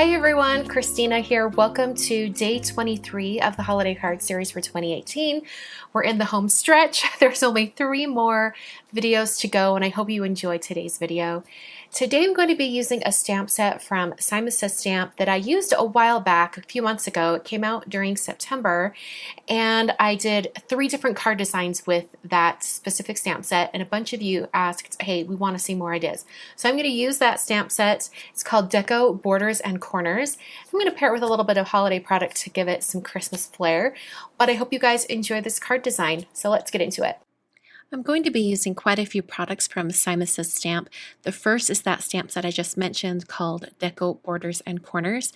Hi everyone, Christina here. Welcome to day 23 of the holiday card series for 2018. We're in the home stretch. There's only 3 more videos to go, and I hope you enjoyed today's video. Today I'm going to be using a stamp set from Simon Says Stamp that I used a while back, a few months ago. It came out during September, and I did 3 different card designs with that specific stamp set, and a bunch of you asked, hey, we want to see more ideas. So I'm going to use that stamp set. It's called Deco Borders and Corners. I'm going to pair it with a little bit of holiday product to give it some Christmas flair, but I hope you guys enjoy this card design. So let's get into it. I'm going to be using quite a few products from Simon Says Stamp. The first is that stamp set I just mentioned called Deco Borders and Corners.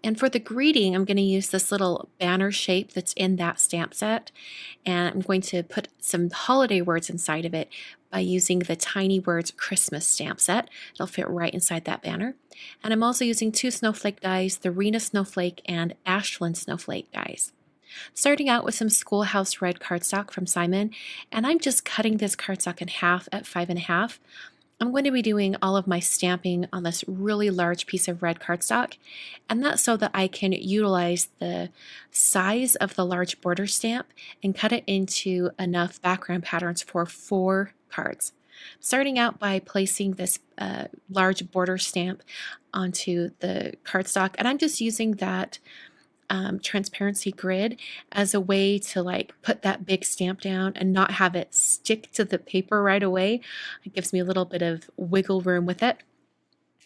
And for the greeting, I'm going to use this little banner shape that's in that stamp set. And I'm going to put some holiday words inside of it by using the Tiny Words Christmas stamp set. It'll fit right inside that banner. And I'm also using 2 snowflake dies, the Rena Snowflake and Ashland Snowflake dies. Starting out with some Schoolhouse Red cardstock from Simon, and I'm just cutting this cardstock in half at 5.5. I'm going to be doing all of my stamping on this really large piece of red cardstock, and that's so that I can utilize the size of the large border stamp and cut it into enough background patterns for 4 cards. Starting out by placing this large border stamp onto the cardstock, and I'm just using that transparency grid as a way to put that big stamp down and not have it stick to the paper right away. It gives me a little bit of wiggle room with it.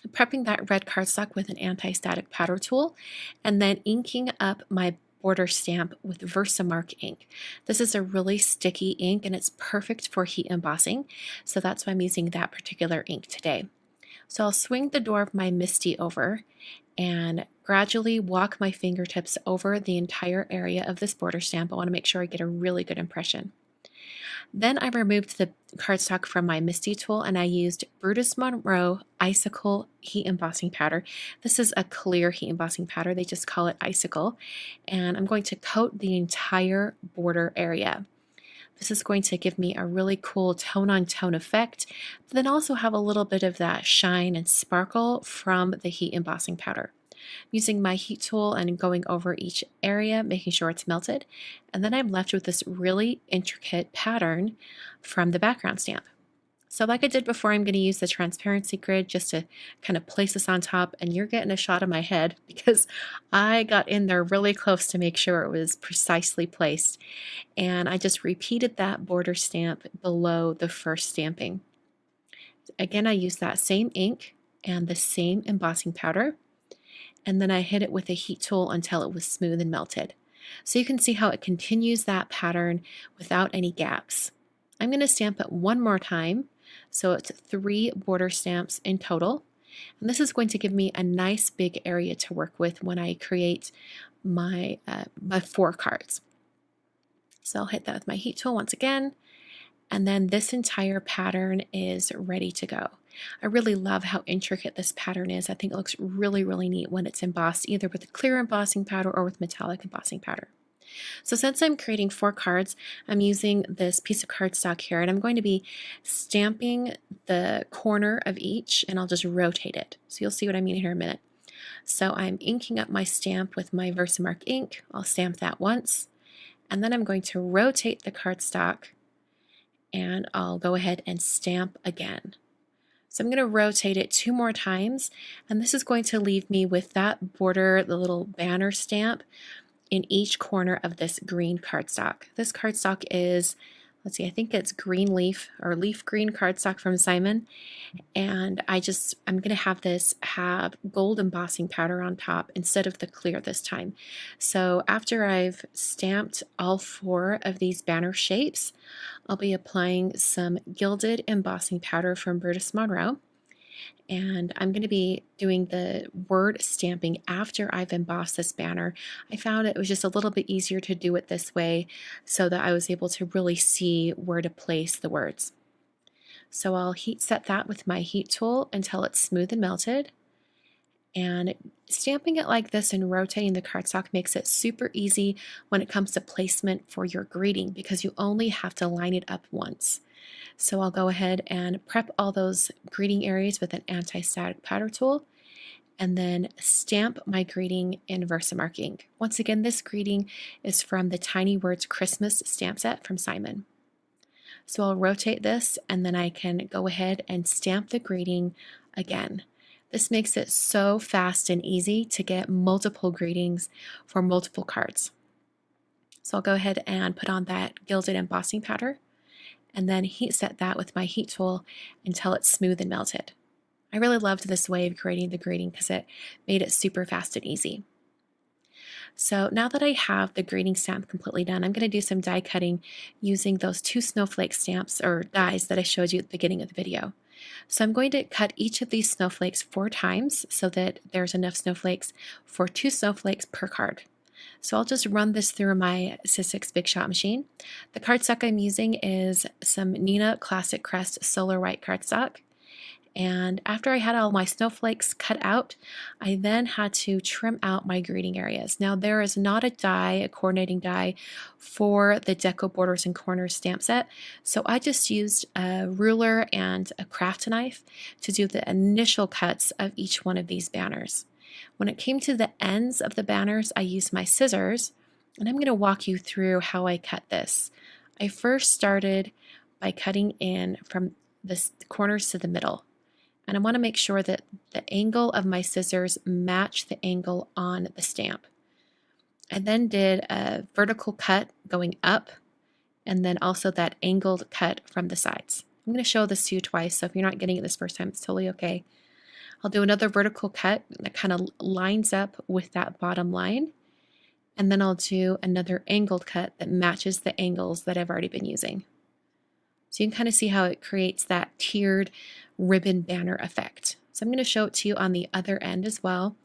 I'm prepping that red cardstock with an anti-static powder tool and then inking up my border stamp with Versamark ink. This is a really sticky ink and it's perfect for heat embossing, so that's why I'm using that particular ink today. So I'll swing the door of my MISTI over and gradually walk my fingertips over the entire area of this border stamp. I want to make sure I get a really good impression. Then I removed the cardstock from my MISTI tool and I used Brutus Monroe Icicle heat embossing powder. This is a clear heat embossing powder. They just call it Icicle. And I'm going to coat the entire border area. This is going to give me a really cool tone-on-tone effect, but then also have a little bit of that shine and sparkle from the heat embossing powder. I'm using my heat tool and going over each area, making sure it's melted, and then I'm left with this really intricate pattern from the background stamp. So like I did before, I'm going to use the transparency grid just to kind of place this on top, and you're getting a shot of my head because I got in there really close to make sure it was precisely placed. And I just repeated that border stamp below the first stamping. Again, I used that same ink and the same embossing powder, and then I hit it with a heat tool until it was smooth and melted. So you can see how it continues that pattern without any gaps. I'm going to stamp it one more time. So it's 3 border stamps in total. And this is going to give me a nice big area to work with when I create my 4 cards. So I'll hit that with my heat tool once again. And then this entire pattern is ready to go. I really love how intricate this pattern is. I think it looks really, really neat when it's embossed either with a clear embossing powder or with metallic embossing powder. So since I'm creating 4 cards, I'm using this piece of cardstock here, and I'm going to be stamping the corner of each, and I'll just rotate it. So you'll see what I mean here in a minute. So I'm inking up my stamp with my Versamark ink. I'll stamp that once, and then I'm going to rotate the cardstock, and I'll go ahead and stamp again. So I'm going to rotate it 2 more times, and this is going to leave me with that border, the little banner stamp, in each corner of this green cardstock. This cardstock is, let's see, I think it's green leaf or leaf green cardstock from Simon. And I'm going to have this have gold embossing powder on top instead of the clear this time. So after I've stamped all 4 of these banner shapes, I'll be applying some gilded embossing powder from Brutus Monroe. And I'm going to be doing the word stamping after I've embossed this banner. I found it was just a little bit easier to do it this way so that I was able to really see where to place the words. So I'll heat set that with my heat tool until it's smooth and melted. And stamping it like this and rotating the cardstock makes it super easy when it comes to placement for your greeting because you only have to line it up once. So I'll go ahead and prep all those greeting areas with an anti-static powder tool, and then stamp my greeting in Versamark ink. Once again, this greeting is from the Tiny Words Christmas stamp set from Simon. So I'll rotate this and then I can go ahead and stamp the greeting again. This makes it so fast and easy to get multiple greetings for multiple cards. So I'll go ahead and put on that gilded embossing powder and then heat set that with my heat tool until it's smooth and melted. I really loved this way of creating the greeting because it made it super fast and easy. So now that I have the greeting stamp completely done, I'm going to do some die cutting using those 2 snowflake stamps or dies that I showed you at the beginning of the video. So I'm going to cut each of these snowflakes 4 times so that there's enough snowflakes for 2 snowflakes per card. So I'll just run this through my Sizzix Big Shot machine. The cardstock I'm using is some Nina Classic Crest Solar White cardstock. And after I had all my snowflakes cut out, I then had to trim out my greeting areas. Now there is not a die, a coordinating die for the Deco Borders and Corners stamp set, so I just used a ruler and a craft knife to do the initial cuts of each one of these banners. When it came to the ends of the banners, I used my scissors, and I'm going to walk you through how I cut this. I first started by cutting in from the corners to the middle. And I want to make sure that the angle of my scissors match the angle on the stamp. I then did a vertical cut going up and then also that angled cut from the sides. I'm going to show this to you twice, so if you're not getting it this first time, it's totally okay. I'll do another vertical cut that kind of lines up with that bottom line. And then I'll do another angled cut that matches the angles that I've already been using. So you can kind of see how it creates that tiered ribbon banner effect. So I'm going to show it to you on the other end as well,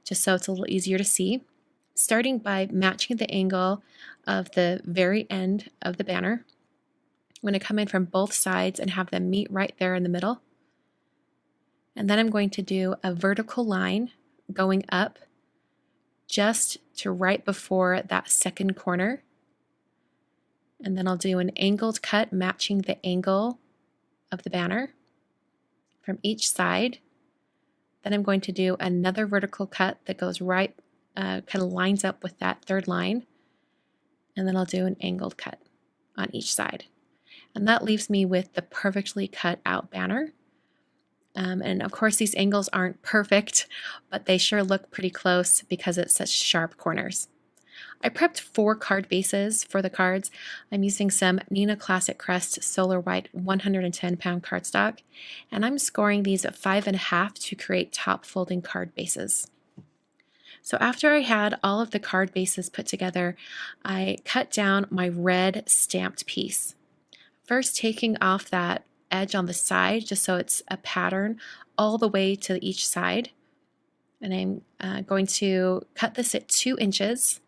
just so it's a little easier to see. Starting by matching the angle of the very end of the banner. I'm going to come in from both sides and have them meet right there in the middle. And then I'm going to do a vertical line going up just to right before that second corner. And then I'll do an angled cut matching the angle of the banner from each side. Then I'm going to do another vertical cut that goes right, kind of lines up with that third line. And then I'll do an angled cut on each side. And that leaves me with the perfectly cut out banner. And of course these angles aren't perfect, but they sure look pretty close because it's such sharp corners. I prepped 4 card bases for the cards. I'm using some Nina Classic Crest Solar White 110-pound cardstock, and I'm scoring these at 5.5 to create top folding card bases. So after I had all of the card bases put together, I cut down my red stamped piece. First taking off that edge on the side just so it's a pattern all the way to each side. And I'm going to cut this at 2 inches.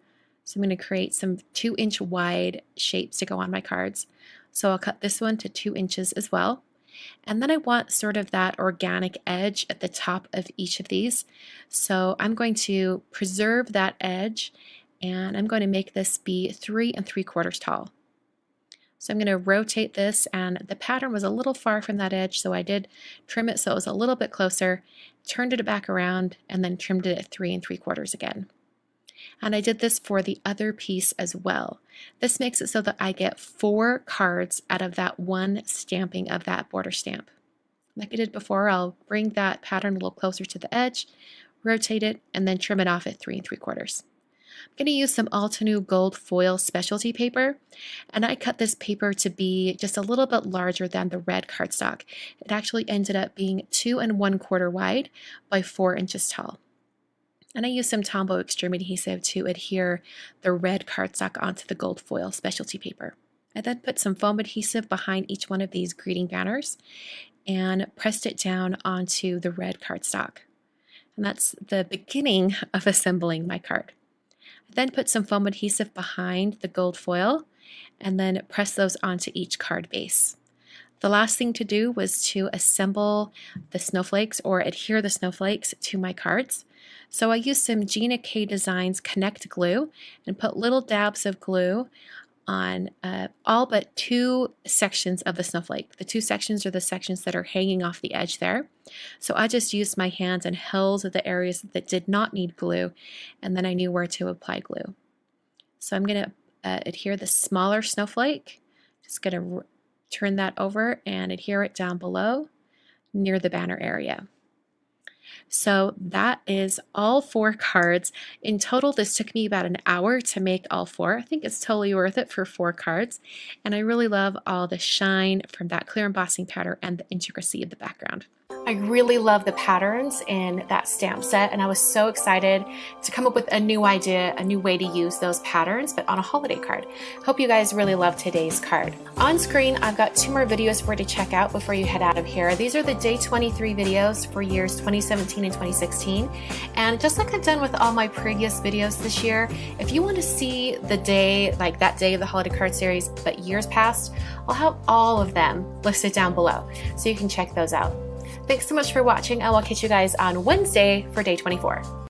So I'm going to create some 2-inch wide shapes to go on my cards. So I'll cut this one to 2 inches as well. And then I want sort of that organic edge at the top of each of these. So I'm going to preserve that edge and I'm going to make this be 3 3/4 tall. So I'm going to rotate this, and the pattern was a little far from that edge, so I did trim it so it was a little bit closer, turned it back around, and then trimmed it at 3 3/4 again. And I did this for the other piece as well. This makes it so that I get 4 cards out of that one stamping of that border stamp. Like I did before, I'll bring that pattern a little closer to the edge, rotate it, and then trim it off at 3 3/4. I'm going to use some Altenew Gold Foil Specialty paper, and I cut this paper to be just a little bit larger than the red cardstock. It actually ended up being 2 1/4 wide by 4 inches tall. And I used some Tombow Extreme adhesive to adhere the red cardstock onto the gold foil specialty paper. I then put some foam adhesive behind each one of these greeting banners and pressed it down onto the red cardstock. And that's the beginning of assembling my card. I then put some foam adhesive behind the gold foil and then press those onto each card base. The last thing to do was to assemble the snowflakes or adhere the snowflakes to my cards. So I used some Gina K Designs Connect glue and put little dabs of glue on all but 2 sections of the snowflake. The 2 sections are the sections that are hanging off the edge there. So I just used my hands and held the areas that did not need glue, and then I knew where to apply glue. So I'm going to adhere the smaller snowflake. Just going to turn that over and adhere it down below near the banner area. So that is all 4 cards. In total, this took me about an hour to make all 4. I think it's totally worth it for 4 cards. And I really love all the shine from that clear embossing powder and the intricacy of the background. I really love the patterns in that stamp set, and I was so excited to come up with a new idea, a new way to use those patterns, but on a holiday card. Hope you guys really love today's card. On screen, I've got 2 more videos for you to check out before you head out of here. These are the day 23 videos for years 2017 and 2016. And just like I've done with all my previous videos this year, if you want to see the day, like that day of the holiday card series, but years past, I'll have all of them listed down below, so you can check those out. Thanks so much for watching, and I'll catch you guys on Wednesday for day 24.